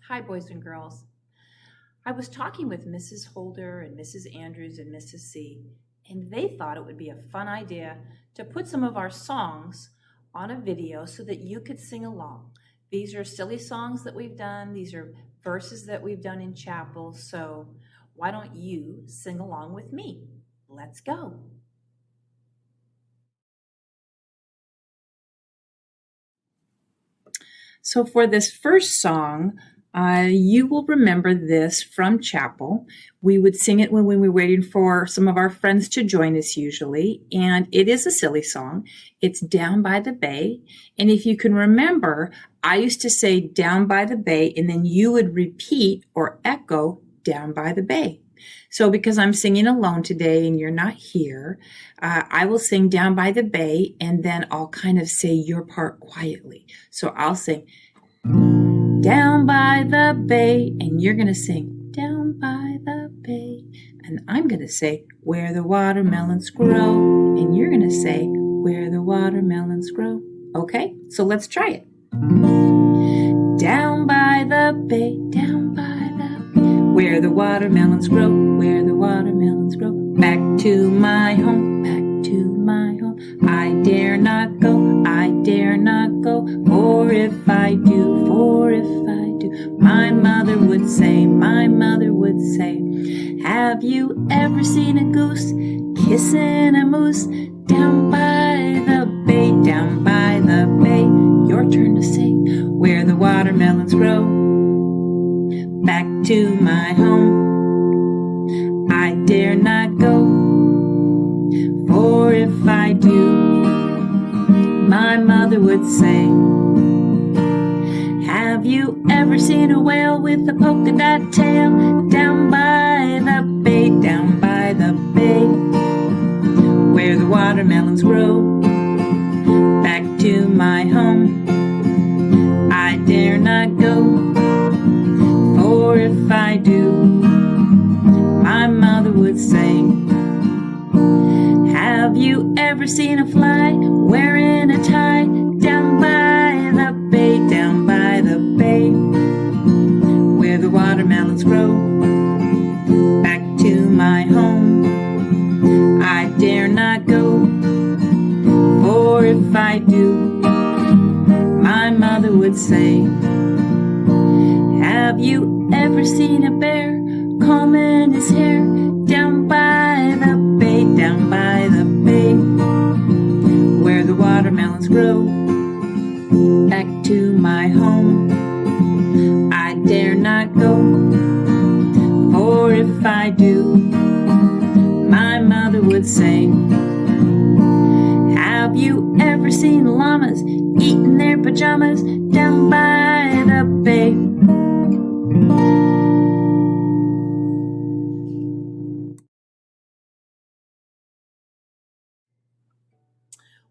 Hi, boys and girls. I was talking with Mrs. Holder and Mrs. Andrews and Mrs. C, and they thought it would be a fun idea to put some of our songs on a video so that you could sing along. These are silly songs that we've done, these are verses that we've done in chapel, so why don't you sing along with me? Let's go. So for this first song, you will remember this from chapel. We would sing it when we were waiting for some of our friends to join us usually, and it is a silly song. It's Down by the Bay, and if you can remember, I used to say Down by the Bay, and then you would repeat or echo Down by the Bay. So because I'm singing alone today and you're not here, I will sing Down by the Bay, and then I'll kind of say your part quietly. So I'll sing Down by the Bay, and you're going to sing Down by the Bay. And I'm going to say Where the watermelons grow, and you're going to say Where the watermelons grow. Okay, so let's try it. Down by the bay, down by the bay, where the watermelons grow, where the watermelons grow. Back to my home, back to my home. I dare not go, I dare not go. For if I do, my mother would say, have you ever seen a goose kissing a moose? Down by the bay, down by the bay. Your turn to sing, where the watermelons grow. Back to my home, I dare not go. For if I do, my mother would say, have you ever seen a whale with a polka dot tail? Down by the bay, down by the bay, where the watermelons grow. Back to my home, I dare not go. For if I do, my mother would say, have you ever seen a fly wearing a tie? Down by the bay, down by the bay, where the watermelons grow. Back to my home, I dare not go. For if I do, my mother would say, have you ever seen a bear combing his hair? Down by the bay, down by the bay, where the watermelons grow. Back to my home, I dare not go. For if I do, my mother would say, have you ever seen llamas eating their pajamas? Down by the bay.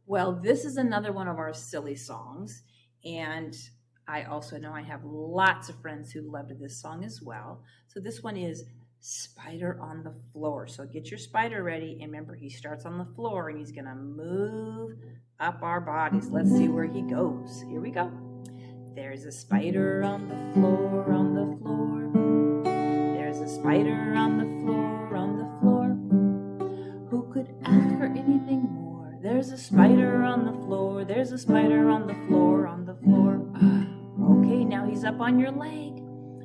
Well, this is another one of our silly songs, and I also know I have lots of friends who loved this song as well. So this one is Spider on the Floor. So get your spider ready, and remember, he starts on the floor and he's gonna move up our bodies. Let's see where he goes. Here we go. There's a spider on the floor, on the floor. There's a spider on the floor, on the floor. Who could ask for anything more? There's a spider on the floor, there's a spider on the floor, on the floor. Okay, now he's up on your leg.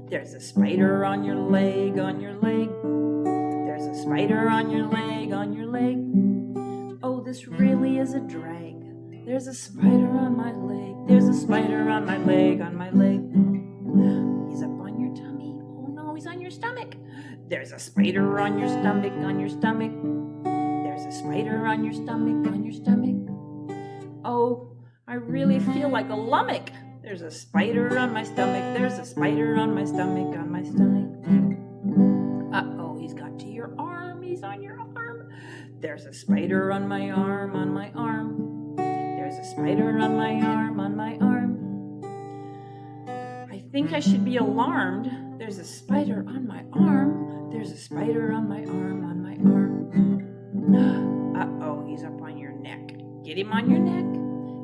There's a spider on your leg, on your leg. There's a spider on your leg, on your leg. Oh, this really is a drag. There's a spider on my leg, there's a spider on my leg, on my leg. He's up on your tummy. Oh no, he's on your stomach. There's a spider on your stomach, on your stomach. There's a spider on your stomach, on your stomach. Oh, I really feel like a lummox. There's a spider on my stomach. There's a spider on my stomach, on my stomach. Uh-oh, he's got to your arm. He's on your arm. There's a spider on my arm, on my arm. There's a spider on my arm, on my arm. I think I should be alarmed. There's a spider on my arm. There's a spider on my arm, on my arm. Uh-oh, he's up on your neck. Get him on your neck.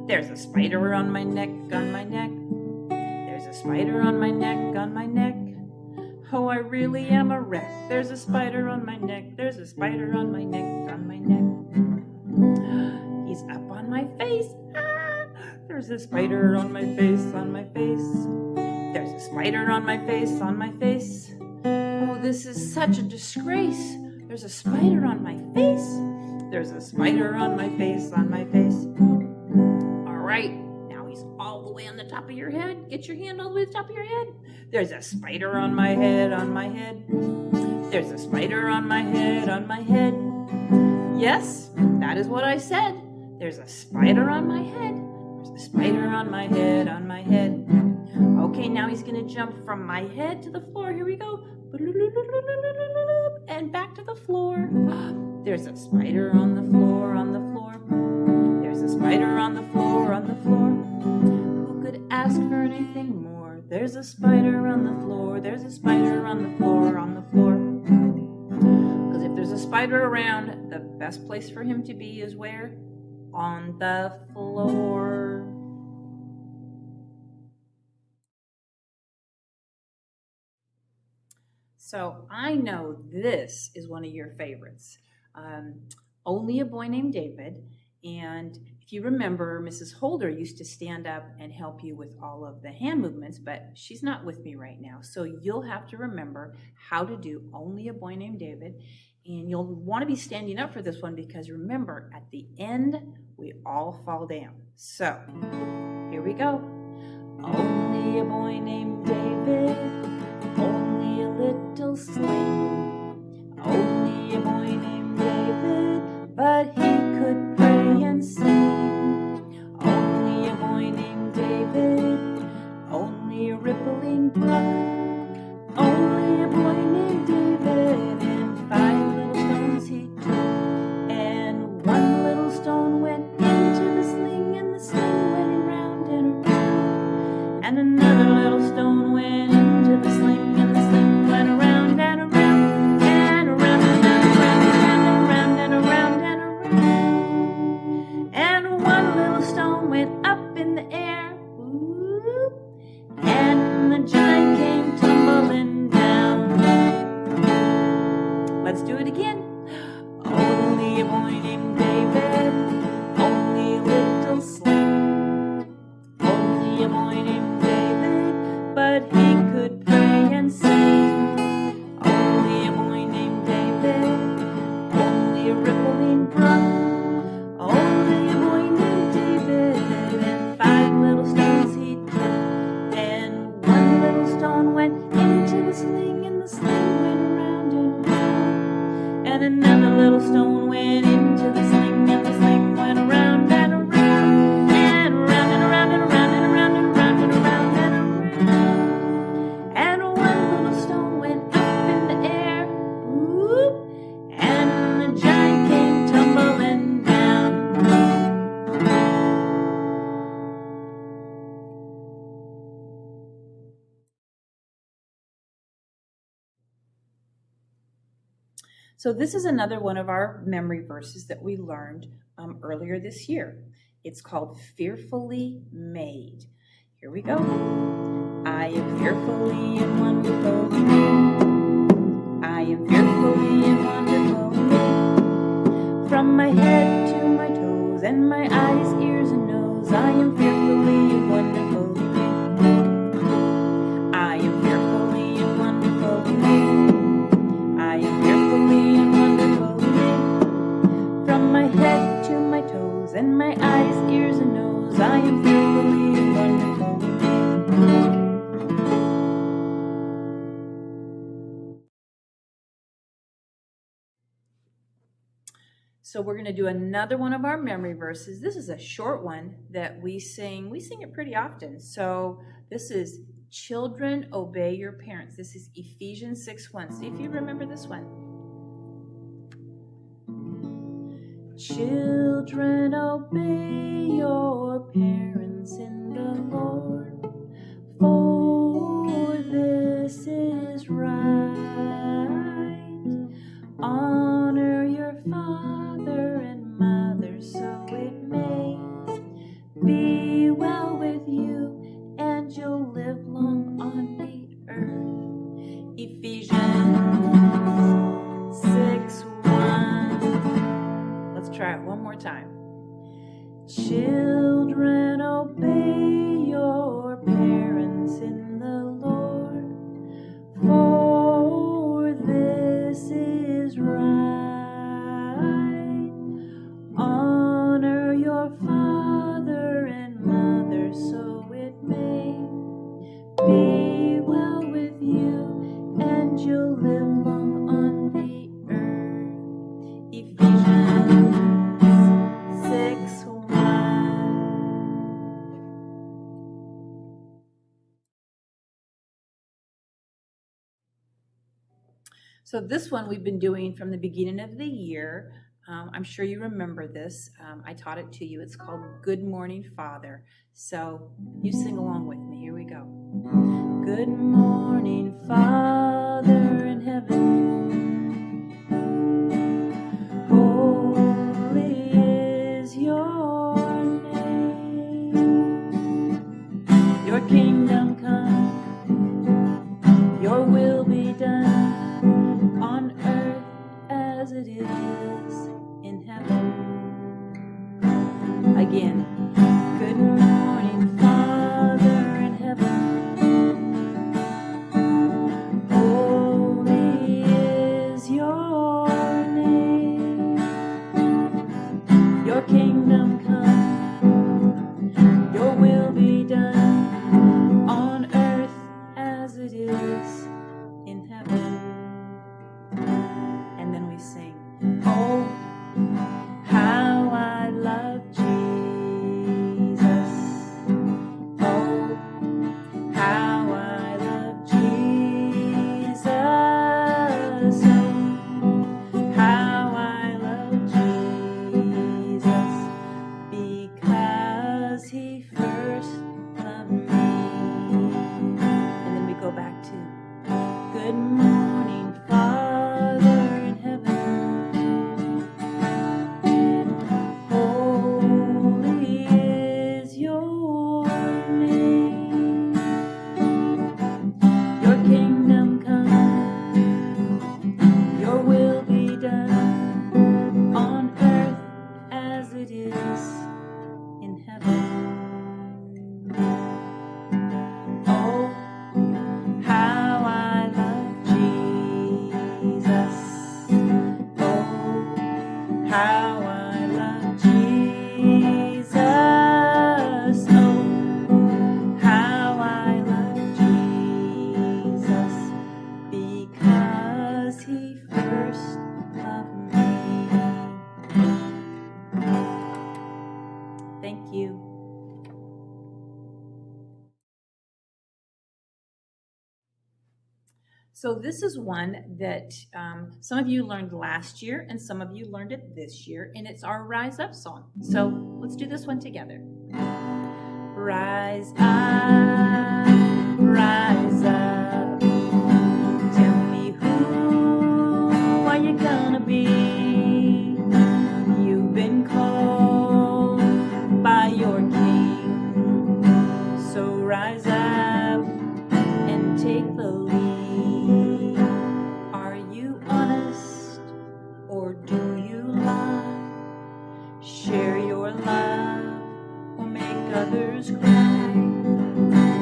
There's a spider on my neck, on my neck. There's There's a spider on my neck, on my neck. Oh, I really am a wreck. There's a spider on my neck. There's a spider on my neck, on my neck. He's up on my face. Ah! There's a spider on my face, on my face. There's a spider on my face, on my face. Oh, this is such a disgrace. There's a spider on my face. There's a spider on my face, on my face. All right, now he's all the way on the top of your head. Get your hand all the way to the top of your head. There's a spider on my head, on my head. There's a spider on my head, on my head. Yes, that is what I said. There's a spider on my head. There's a spider on my head, on my head. Okay, now he's gonna jump from my head to the floor. Here we go. And back to the floor. There's a spider on the floor, on the floor. There's a spider on the floor, on the floor. Who could ask for anything more? There's a spider on the floor. There's a spider on the floor, on the floor. Because if there's a spider around, the best place for him to be is where? On the floor. So I know this is one of your favorites. Only a Boy Named David. And if you remember, Mrs. Holder used to stand up and help you with all of the hand movements, but she's not with me right now. So you'll have to remember how to do Only a Boy Named David. And you'll want to be standing up for this one because remember, at the end, we all fall down. So here we go. Only a boy named David, only a little sling. Only a boy named David, but he could pray and sing. Only a boy named David, only a rippling brook. Only a boy named David, and 5 little stones he took. And 1 little stone went into the sling, and the sling went around and around. And another little stone went into the sling, and the sling went around and around, and around and around and around and around and around. And 1 little stone went up in the air, whoop, and the giant came tumbling down. Let's do it again. Only a boy named David, only a little sling. Only a boy named David, but he could pray and sing. Only a boy named David, only a rippling brook. Only a boy named David, and 5 little stones he took. And 1 little stone went into the sling, and the sling went around and around. And another little stone went into the sling, and the sling went around and around, and around and around and around and around and around and around and around. And 1 little stone went up in the air, whoop, and the giant came tumbling down. So this is another one of our memory verses that we learned earlier this year. It's called Fearfully Made. Here we go. I am fearfully and wonderfully made. I am fearfully and wonderfully made. From my head to my toes and my eyes, ears, and nose, I am fearfully and wonderfully made. I am fearfully and wonderfully made. I am fearfully and wonderfully made. From my head to my toes and my eyes, ears, and nose, I am fearfully and wonderfully made. So we're going to do another one of our memory verses. This is a short one that we sing. We sing it pretty often. So this is Children, Obey Your Parents. This is Ephesians 6:1. See if you remember this one. Children, obey your parents in the Lord, for this is right. Honor your father and mother, so it may be well with you, and you'll live long. So this one we've been doing from the beginning of the year. I'm sure you remember this. I taught it to you. It's called Good Morning Father. So you sing along with me. Here we go. Good morning, Father in heaven. Holy is your name. Your kingdom come. Your will be done on earth as it is in heaven. Again, good morning, Father in heaven. Holy is your name. Your kingdom come. Your will be done on earth as it is in heaven. And then we sing, oh, how I love Jesus. Oh, how I love Jesus. Oh, how I love Jesus. Because he first loved me. And then we go back to, good morning, Father in heaven. Holy is your name. Your kingdom come. Your will be done on earth as it is in heaven. Oh, how I love Jesus. Oh, how I love Jesus. Oh, how I love Jesus. Because he first loved me. Thank you. So this is one that some of you learned last year and some of you learned it this year, and it's our Rise Up song. So let's do this one together. Rise up, rise up. Tell me, who are you gonna be? You've been called by your King. So rise up and take the lead. Are you honest or do you lie? Share your love or make others cry?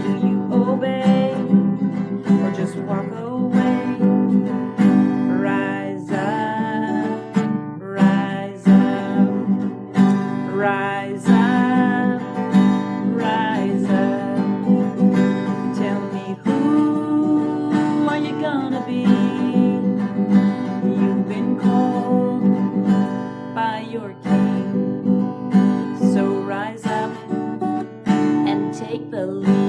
Do you obey or just walk away? Rise up, rise up, rise up, rise up. Tell me, who are you gonna be? You've been called by your King. So rise up and take the lead.